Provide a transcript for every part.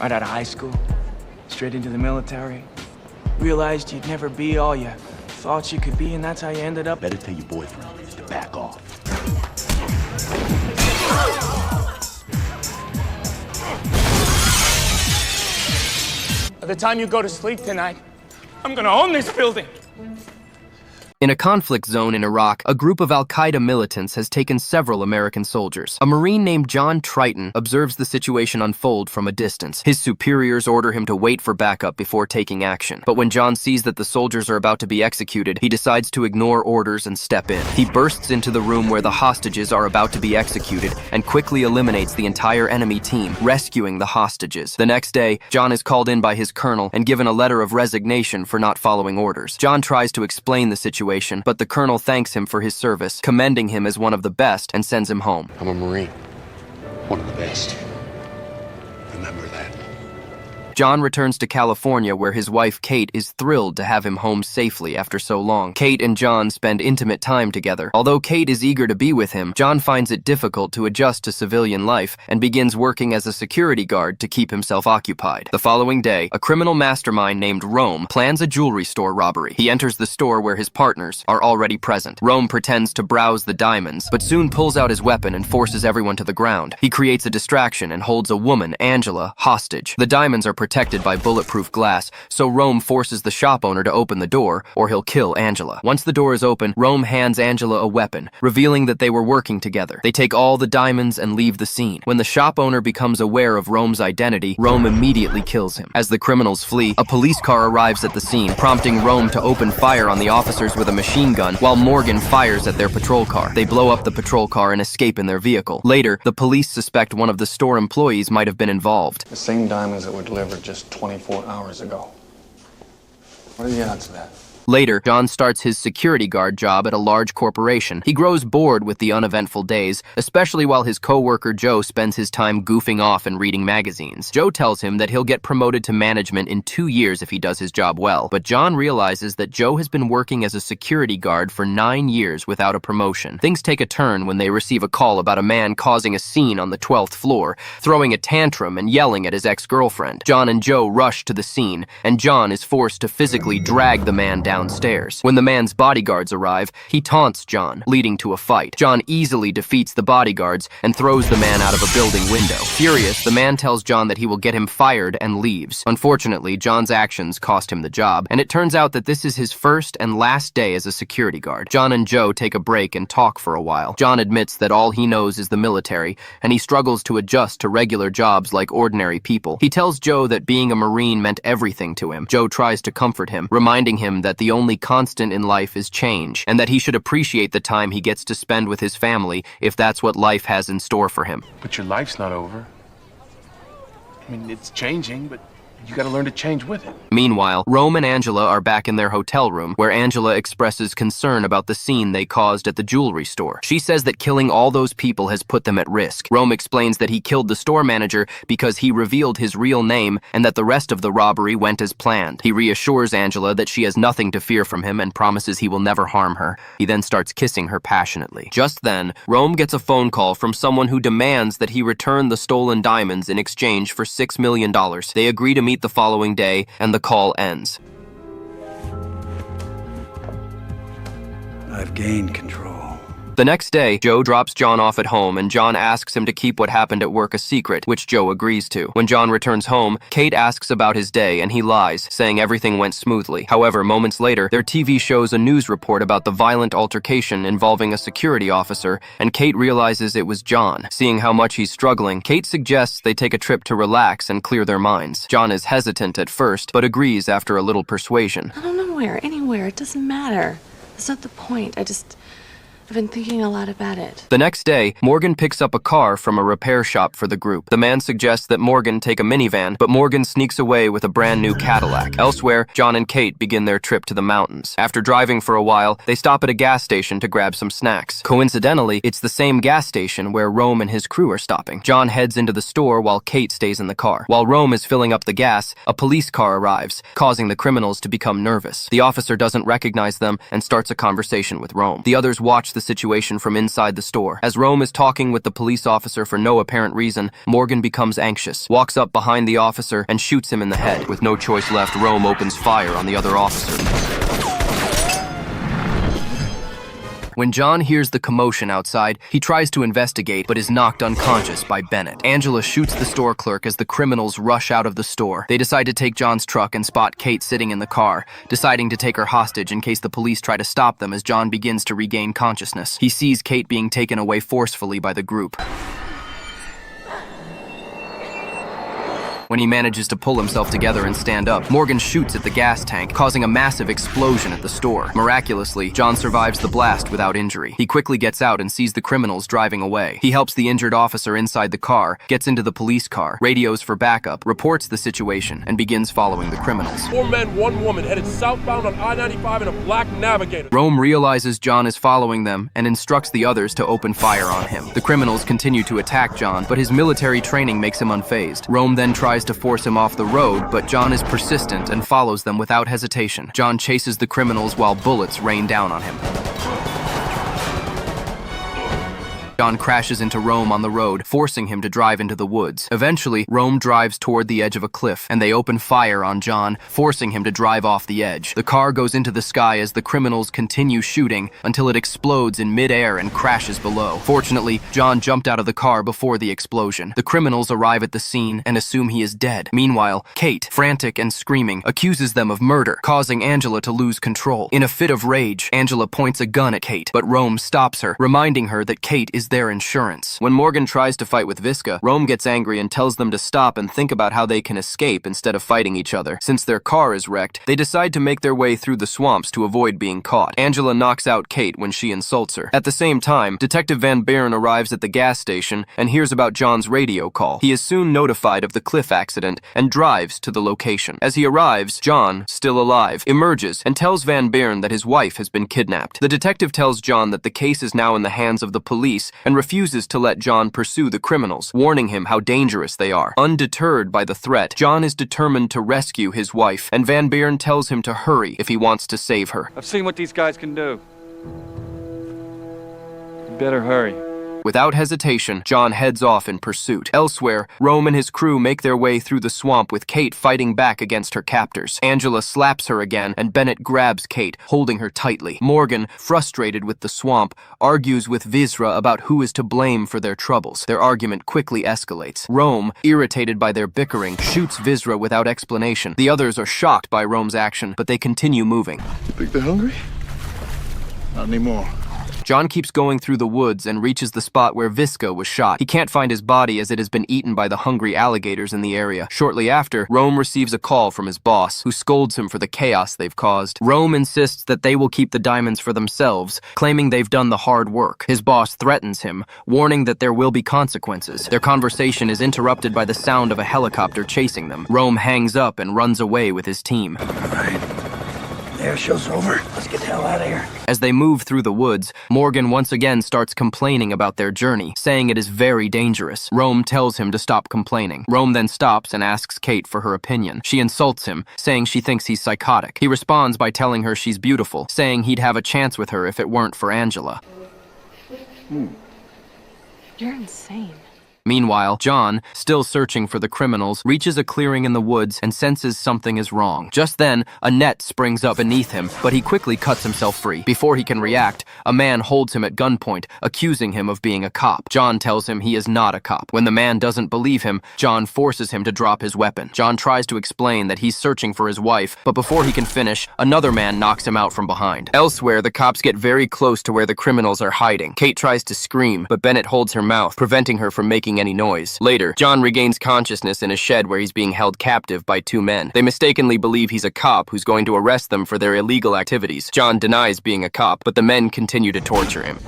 Right out of high school, straight into the military. Realized you'd never be all you thought you could be, and that's how you ended up. Better tell your boyfriend to back off. By the time you go to sleep tonight, I'm gonna own this building. In a conflict zone in Iraq, a group of al-Qaeda militants has taken several American soldiers. A Marine named John Triton observes the situation unfold from a distance. His superiors order him to wait for backup before taking action. But when John sees that the soldiers are about to be executed, he decides to ignore orders and step in. He bursts into the room where the hostages are about to be executed and quickly eliminates the entire enemy team, rescuing the hostages. The next day, John is called in by his colonel and given a letter of resignation for not following orders. John tries to explain the situation, but the colonel thanks him for his service, commending him as one of the best, and sends him home. I'm a Marine. One of the best. Remember that. John returns to California, where his wife Kate is thrilled to have him home safely after so long. Kate and John spend intimate time together. Although Kate is eager to be with him, John finds it difficult to adjust to civilian life and begins working as a security guard to keep himself occupied. The following day, a criminal mastermind named Rome plans a jewelry store robbery. He enters the store where his partners are already present. Rome pretends to browse the diamonds, but soon pulls out his weapon and forces everyone to the ground. He creates a distraction and holds a woman, Angela, hostage. The diamonds are protected by bulletproof glass, so Rome forces the shop owner to open the door, or he'll kill Angela. Once the door is open, Rome hands Angela a weapon, revealing that they were working together. They take all the diamonds and leave the scene. When the shop owner becomes aware of Rome's identity, Rome immediately kills him. As the criminals flee, a police car arrives at the scene, prompting Rome to open fire on the officers with a machine gun, while Morgan fires at their patrol car. They blow up the patrol car and escape in their vehicle. Later, the police suspect one of the store employees might have been involved. The same diamonds that were delivered just 24 hours ago. What are the odds of that? Later, John starts his security guard job at a large corporation. He grows bored with the uneventful days, especially while his co-worker Joe spends his time goofing off and reading magazines. Joe tells him that he'll get promoted to management in 2 years if he does his job well, but John realizes that Joe has been working as a security guard for 9 years without a promotion. Things take a turn when they receive a call about a man causing a scene on the 12th floor, throwing a tantrum and yelling at his ex-girlfriend. John and Joe rush to the scene, and John is forced to physically drag the man downstairs. When the man's bodyguards arrive, he taunts John, leading to a fight. John easily defeats the bodyguards and throws the man out of a building window. Furious, the man tells John that he will get him fired and leaves. Unfortunately, John's actions cost him the job, and it turns out that this is his first and last day as a security guard. John and Joe take a break and talk for a while. John admits that all he knows is the military, and he struggles to adjust to regular jobs like ordinary people. He tells Joe that being a Marine meant everything to him. Joe tries to comfort him, reminding him that the only constant in life is change, and that he should appreciate the time he gets to spend with his family if that's what life has in store for him. But your life's not over. I mean, it's changing, but you gotta learn to change with it. Meanwhile, Rome and Angela are back in their hotel room, where Angela expresses concern about the scene they caused at the jewelry store. She says that killing all those people has put them at risk. Rome explains that he killed the store manager because he revealed his real name and that the rest of the robbery went as planned. He reassures Angela that she has nothing to fear from him and promises he will never harm her. He then starts kissing her passionately. Just then, Rome gets a phone call from someone who demands that he return the stolen diamonds in exchange for $6 million. They agree to meet the following day, and the call ends. I've gained control. The next day, Joe drops John off at home, and John asks him to keep what happened at work a secret, which Joe agrees to. When John returns home, Kate asks about his day, and he lies, saying everything went smoothly. However, moments later, their TV shows a news report about the violent altercation involving a security officer, and Kate realizes it was John. Seeing how much he's struggling, Kate suggests they take a trip to relax and clear their minds. John is hesitant at first, but agrees after a little persuasion. I don't know where, anywhere, it doesn't matter. That's not the point. I've been thinking a lot about it. The next day, Morgan picks up a car from a repair shop for the group. The man suggests that Morgan take a minivan, but Morgan sneaks away with a brand new Cadillac. Elsewhere, John and Kate begin their trip to the mountains. After driving for a while, they stop at a gas station to grab some snacks. Coincidentally, it's the same gas station where Rome and his crew are stopping. John heads into the store while Kate stays in the car. While Rome is filling up the gas, a police car arrives, causing the criminals to become nervous. The officer doesn't recognize them and starts a conversation with Rome. The others watch the the situation from inside the store. As Rome is talking with the police officer for no apparent reason, Morgan becomes anxious, walks up behind the officer, and shoots him in the head. With no choice left, Rome opens fire on the other officer. When John hears the commotion outside, he tries to investigate but is knocked unconscious by Bennett. Angela shoots the store clerk as the criminals rush out of the store. They decide to take John's truck and spot Kate sitting in the car, deciding to take her hostage in case the police try to stop them as John begins to regain consciousness. He sees Kate being taken away forcefully by the group. When he manages to pull himself together and stand up, Morgan shoots at the gas tank, causing a massive explosion at the store. Miraculously, John survives the blast without injury. He quickly gets out and sees the criminals driving away. He helps the injured officer inside the car, gets into the police car, radios for backup, reports the situation, and begins following the criminals. 4 men, 1 woman, headed southbound on I-95 in a black Navigator. Rome realizes John is following them and instructs the others to open fire on him. The criminals continue to attack John, but his military training makes him unfazed. Rome then tries to force him off the road, but John is persistent and follows them without hesitation. John chases the criminals while bullets rain down on him. John crashes into Rome on the road, forcing him to drive into the woods. Eventually, Rome drives toward the edge of a cliff, and they open fire on John, forcing him to drive off the edge. The car goes into the sky as the criminals continue shooting until it explodes in midair and crashes below. Fortunately, John jumped out of the car before the explosion. The criminals arrive at the scene and assume he is dead. Meanwhile, Kate, frantic and screaming, accuses them of murder, causing Angela to lose control. In a fit of rage, Angela points a gun at Kate, but Rome stops her, reminding her that Kate is their insurance. When Morgan tries to fight with Visca, Rome gets angry and tells them to stop and think about how they can escape instead of fighting each other. Since their car is wrecked, they decide to make their way through the swamps to avoid being caught. Angela knocks out Kate when she insults her. At the same time, Detective Van Buren arrives at the gas station and hears about John's radio call. He is soon notified of the cliff accident and drives to the location. As he arrives, John, still alive, emerges and tells Van Buren that his wife has been kidnapped. The detective tells John that the case is now in the hands of the police and refuses to let John pursue the criminals, warning him how dangerous they are. Undeterred by the threat, John is determined to rescue his wife, and Van Buren tells him to hurry if he wants to save her. I've seen what these guys can do. You better hurry. Without hesitation, John heads off in pursuit. Elsewhere, Rome and his crew make their way through the swamp with Kate fighting back against her captors. Angela slaps her again, and Bennett grabs Kate, holding her tightly. Morgan, frustrated with the swamp, argues with Visra about who is to blame for their troubles. Their argument quickly escalates. Rome, irritated by their bickering, shoots Visra without explanation. The others are shocked by Rome's action, but they continue moving. Think they're hungry? Not anymore. John keeps going through the woods and reaches the spot where Visca was shot. He can't find his body as it has been eaten by the hungry alligators in the area. Shortly after, Rome receives a call from his boss, who scolds him for the chaos they've caused. Rome insists that they will keep the diamonds for themselves, claiming they've done the hard work. His boss threatens him, warning that there will be consequences. Their conversation is interrupted by the sound of a helicopter chasing them. Rome hangs up and runs away with his team. All right. The air show's over. Let's get the hell out of here. As they move through the woods, Morgan once again starts complaining about their journey, saying it is very dangerous. Rome tells him to stop complaining. Rome then stops and asks Kate for her opinion. She insults him, saying she thinks he's psychotic. He responds by telling her she's beautiful, saying he'd have a chance with her if it weren't for Angela. You're insane. Meanwhile, John, still searching for the criminals, reaches a clearing in the woods and senses something is wrong. Just then, a net springs up beneath him, but he quickly cuts himself free. Before he can react, a man holds him at gunpoint, accusing him of being a cop. John tells him he is not a cop. When the man doesn't believe him, John forces him to drop his weapon. John tries to explain that he's searching for his wife, but before he can finish, another man knocks him out from behind. Elsewhere, the cops get very close to where the criminals are hiding. Kate tries to scream, but Bennett holds her mouth, preventing her from making any noise. Later, John regains consciousness in a shed where he's being held captive by 2 men. They mistakenly believe he's a cop who's going to arrest them for their illegal activities. John denies being a cop, but the men continue to torture him.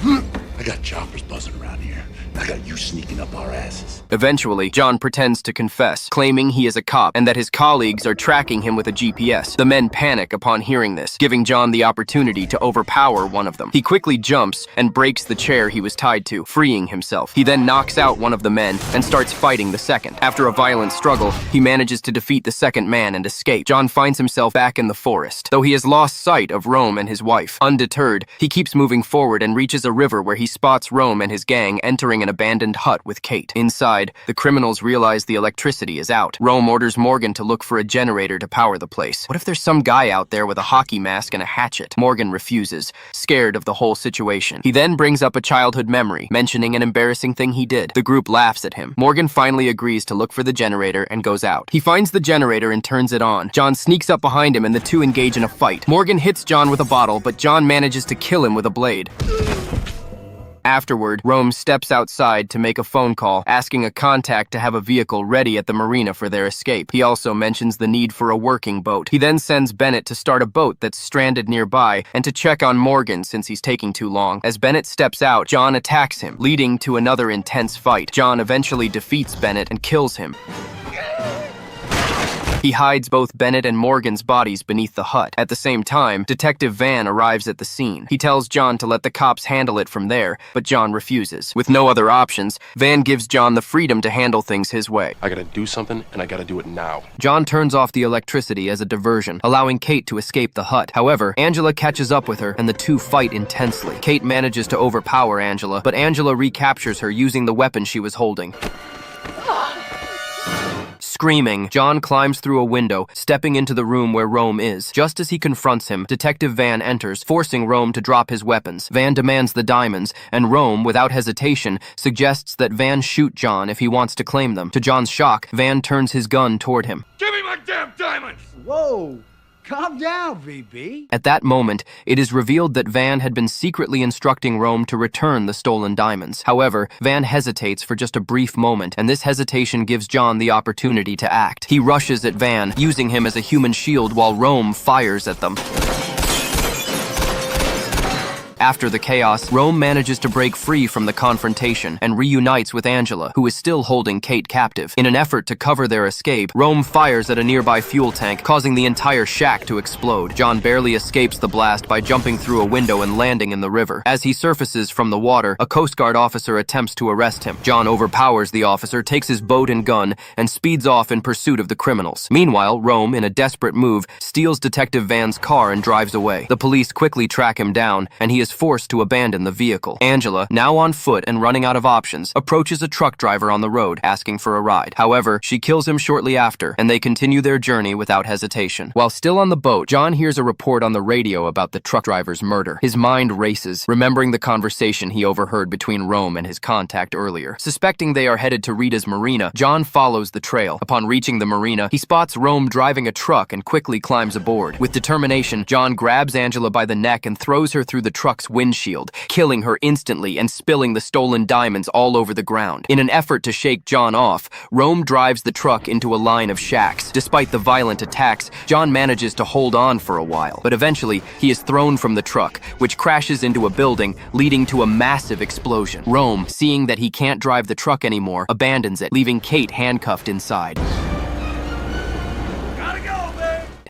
I got choppers buzzing around here. I got you sneaking up our asses. Eventually, John pretends to confess, claiming he is a cop and that his colleagues are tracking him with a GPS. The men panic upon hearing this, giving John the opportunity to overpower one of them. He quickly jumps and breaks the chair he was tied to, freeing himself. He then knocks out one of the men and starts fighting the second. After a violent struggle, he manages to defeat the second man and escape. John finds himself back in the forest, though he has lost sight of Rome and his wife. Undeterred, he keeps moving forward and reaches a river where he spots Rome and his gang entering an abandoned hut with Kate. Inside, the criminals realize the electricity is out. Rome orders Morgan to look for a generator to power the place. What if there's some guy out there with a hockey mask and a hatchet? Morgan refuses, scared of the whole situation. He then brings up a childhood memory, mentioning an embarrassing thing he did. The group laughs at him. Morgan finally agrees to look for the generator and goes out. He finds the generator and turns it on. John sneaks up behind him and the two engage in a fight. Morgan hits John with a bottle, but John manages to kill him with a blade. Afterward, Rome steps outside to make a phone call, asking a contact to have a vehicle ready at the marina for their escape. He also mentions the need for a working boat. He then sends Bennett to start a boat that's stranded nearby and to check on Morgan since he's taking too long. As Bennett steps out, John attacks him, leading to another intense fight. John eventually defeats Bennett and kills him. He hides both Bennett and Morgan's bodies beneath the hut. At the same time, Detective Van arrives at the scene. He tells John to let the cops handle it from there, but John refuses. With no other options, Van gives John the freedom to handle things his way. I gotta do something, and I gotta do it now. John turns off the electricity as a diversion, allowing Kate to escape the hut. However, Angela catches up with her, and the two fight intensely. Kate manages to overpower Angela, but Angela recaptures her using the weapon she was holding. Screaming, John climbs through a window, stepping into the room where Rome is. Just as he confronts him, Detective Van enters, forcing Rome to drop his weapons. Van demands the diamonds, and Rome, without hesitation, suggests that Van shoot John if he wants to claim them. To John's shock, Van turns his gun toward him. Give me my damn diamonds! Whoa! Calm down, VB. At that moment, it is revealed that Van had been secretly instructing Rome to return the stolen diamonds. However, Van hesitates for just a brief moment, and this hesitation gives John the opportunity to act. He rushes at Van, using him as a human shield while Rome fires at them. After the chaos, Rome manages to break free from the confrontation and reunites with Angela, who is still holding Kate captive. In an effort to cover their escape, Rome fires at a nearby fuel tank, causing the entire shack to explode. John barely escapes the blast by jumping through a window and landing in the river. As he surfaces from the water, a Coast Guard officer attempts to arrest him. John overpowers the officer, takes his boat and gun, and speeds off in pursuit of the criminals. Meanwhile, Rome, in a desperate move, steals Detective Van's car and drives away. The police quickly track him down, and he is forced to abandon the vehicle. Angela, now on foot and running out of options, approaches a truck driver on the road, asking for a ride. However, she kills him shortly after, and they continue their journey without hesitation. While still on the boat, John hears a report on the radio about the truck driver's murder. His mind races, remembering the conversation he overheard between Rome and his contact earlier. Suspecting they are headed to Rita's marina, John follows the trail. Upon reaching the marina, he spots Rome driving a truck and quickly climbs aboard. With determination, John grabs Angela by the neck and throws her through the truck's windshield, killing her instantly and spilling the stolen diamonds all over the ground. In an effort to shake John off, Rome drives the truck into a line of shacks. Despite the violent attacks, John manages to hold on for a while, but eventually he is thrown from the truck, which crashes into a building, leading to a massive explosion. Rome, seeing that he can't drive the truck anymore, abandons it, leaving Kate handcuffed inside.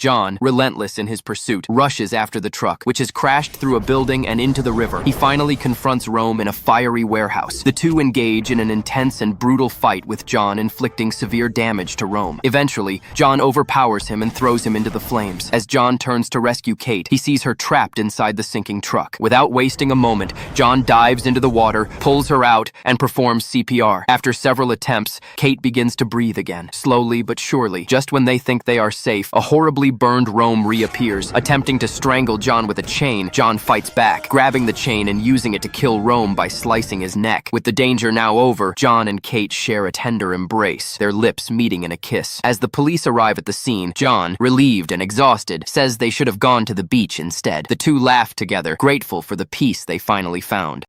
John, relentless in his pursuit, rushes after the truck, which has crashed through a building and into the river. He finally confronts Rome in a fiery warehouse. The two engage in an intense and brutal fight, with John inflicting severe damage to Rome. Eventually, John overpowers him and throws him into the flames. As John turns to rescue Kate, he sees her trapped inside the sinking truck. Without wasting a moment, John dives into the water, pulls her out, and performs CPR. After several attempts, Kate begins to breathe again, slowly but surely. Just when they think they are safe, a horribly burned Rome reappears. Attempting to strangle John with a chain, John fights back, grabbing the chain and using it to kill Rome by slicing his neck. With the danger now over, John and Kate share a tender embrace, their lips meeting in a kiss. As the police arrive at the scene, John, relieved and exhausted, says they should have gone to the beach instead. The two laugh together, grateful for the peace they finally found.